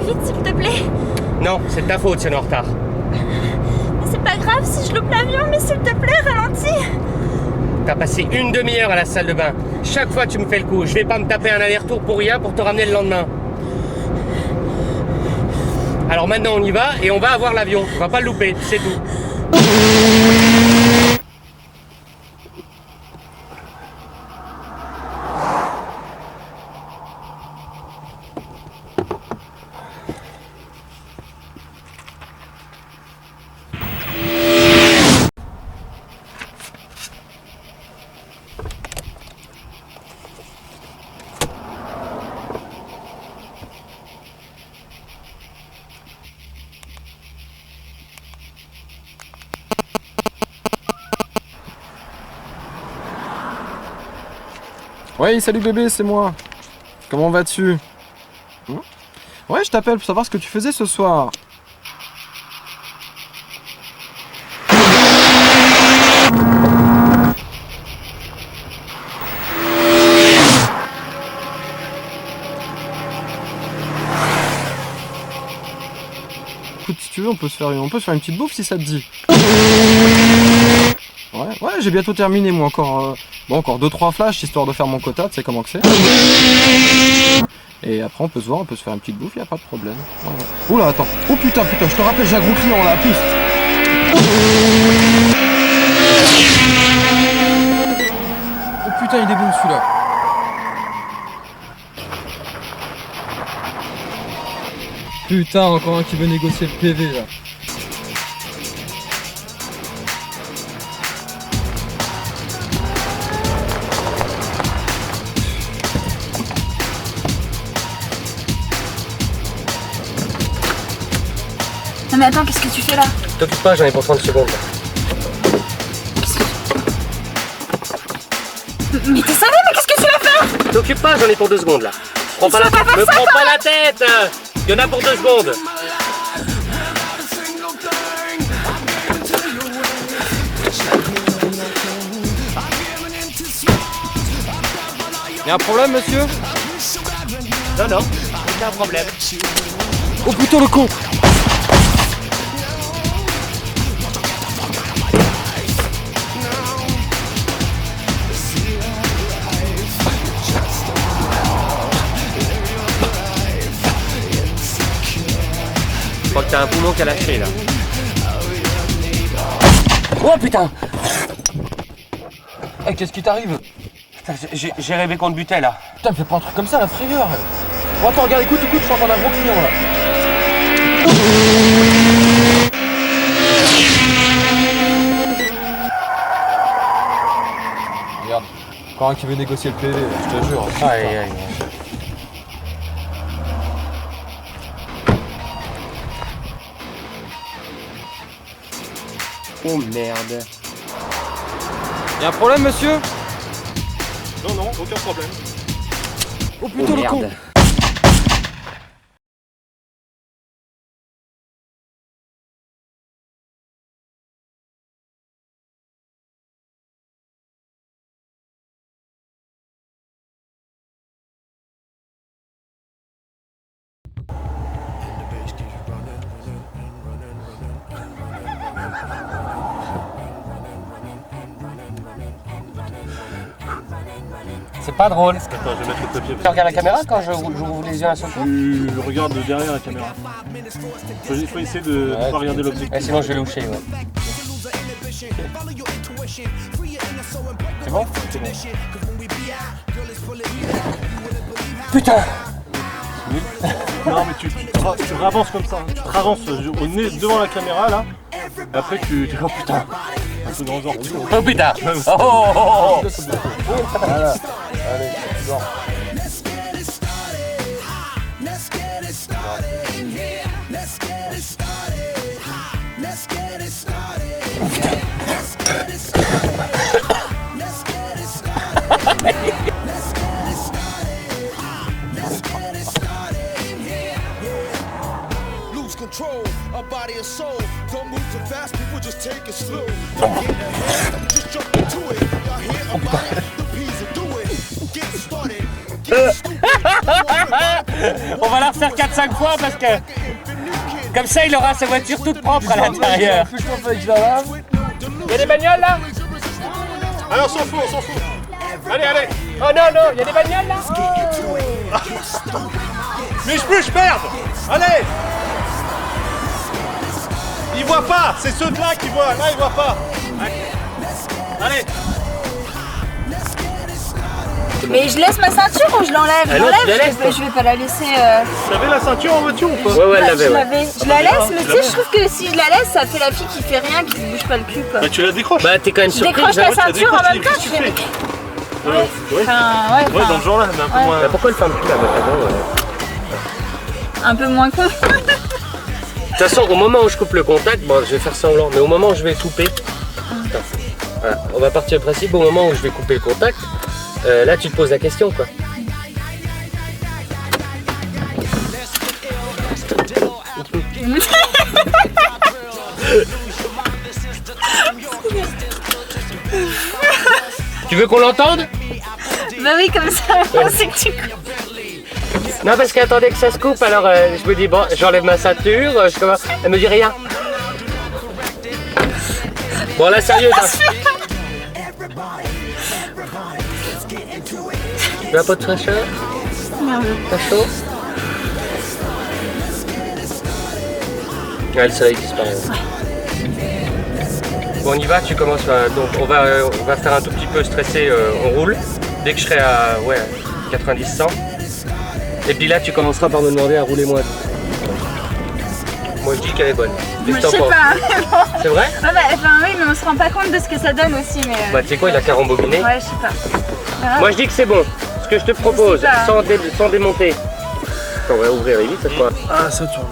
vite, s'il te plaît. Non, c'est de ta faute si on est en retard. Mais c'est pas grave si je loupe l'avion, mais s'il te plaît, ralentis. T'as passé une demi-heure à la salle de bain. Chaque fois tu me fais le coup. Je vais pas me taper un aller-retour pour rien pour te ramener le lendemain. Alors maintenant on y va et on va avoir l'avion. On va pas le louper, c'est tout. Ouais, salut bébé, c'est moi. Comment vas-tu? Ouais, je t'appelle pour savoir ce que tu faisais ce soir. Écoute, si tu veux, on peut se faire une petite bouffe si ça te dit. Ouais, j'ai bientôt terminé moi, encore 2-3 flashs histoire de faire mon quota, tu sais comment que c'est. Et après on peut se voir, on peut se faire une petite bouffe, y a pas de problème. Ouais. Oula, attends. Oh putain, je te rappelle, j'ai un gros client là, à plus. Oh putain, il est bon celui-là. Putain, encore un qui veut négocier le PV là. Non mais attends, qu'est-ce que tu fais là? T'occupe pas, j'en ai pour 30 secondes. Mais t'es sérieux? Mais qu'est-ce que tu vas faire? T'occupe pas, j'en ai pour 2 secondes là. Prends pas la tête, me prends pas la tête. Il y en a pour 2 secondes. Y'a un problème, monsieur? Non, aucun problème. Oh putain, le con! Je crois que t'as un poumon qui a lâché là. Oh putain! Hey, qu'est-ce qui t'arrive? Putain, j'ai rêvé qu'on te butait là. Putain, fais pas un truc comme ça, la frayeur! Oh, attends, regarde, écoute, je crois qu'on a un gros client là. Regarde, encore un qui veut négocier le PV, là, je te jure. Aïe. Oh merde. Y'a un problème, monsieur? Non, aucun problème. Oh putain, le con! C'est pas drôle. Attends, je vais mettre le papier. Tu regardes la caméra quand j'ouvre les yeux un seul coup? Tu regardes derrière la caméra. Faut essayer de pas regarder l'objectif. Sinon je vais loucher, ouais. C'est bon? Putain! Non mais tu ravances comme ça, tu te ravances au nez devant la caméra là, et après tu dis oh putain, un peu dans le genre. Oh putain! Oh. Voilà. Allez, tu dors. Control, our body and soul. Don't move too fast, people just take it slow. Don't get ahead, just jump into it. Y'all hear about it? The P's will do it. Get started. Get stupid. On va la refaire 4-5 fois parce que comme ça il aura sa voiture toute propre à l'intérieur. Plus je t'en fais que je la lave. Il y a des bagnoles là? Allez, on s'en fout, on s'en fout. Allez, allez. Oh non, non, il y a des bagnoles là? Mais je peux, je perds. Allez. Ils voient pas, c'est ceux de là qui voient. Là, ils voient pas. Allez. Mais je laisse ma ceinture ou je l'enlève? Ah non, tu la laisses, Je vais pas la laisser. T'avais la ceinture en voiture ou pas? Ouais, ouais, elle Bah, l'avait, ouais. je la laisse, mais tu sais, je trouve que si je la laisse, ça fait la fille qui fait rien, qui bouge pas le cul, quoi. Bah, tu la décroches. Bah t'es quand même Je surprise. décroche hein. la ceinture en même temps, qu'est-ce je que tu fais. fais Ouais. Oui. Enfin, ouais, Ouais, dans enfin, le genre là, mais un peu ouais. moins. Bah, pourquoi le ferme plus là un peu moins con. De toute façon, au moment où je coupe le contact, bon, je vais faire semblant, mais au moment où je vais couper, attends, voilà, on va partir du principe, au moment où je vais couper le contact, là tu te poses la question quoi. Tu veux qu'on l'entende? Bah oui, comme ça, on sait que tu coupes. Non, parce qu'attendez que ça se coupe, alors je me dis, bon, j'enlève ma ceinture, je commence... Elle me dit rien. Bon, là, sérieux, t'as un pot de fraîcheur? T'as chaud? Ouais, le soleil disparaît. Bon, on y va, tu commences, donc on va faire un tout petit peu stressé, on roule. Dès que je serai à 90-100. Et puis là, tu commenceras par me demander à rouler moins vite. Moi, je dis qu'elle est bonne. Moi, je sais pas. Mais bon. C'est vrai? Ouais, bah, enfin, oui, mais on se rend pas compte de ce que ça donne aussi. Mais, Bah, tu sais quoi, il a qu'à rembobiné. ouais, je sais pas. Voilà. Moi, je dis que c'est bon. Ce que je te propose, Je sais pas. sans démonter. Attends, on va ouvrir vite cette fois. Ah, ça tourne.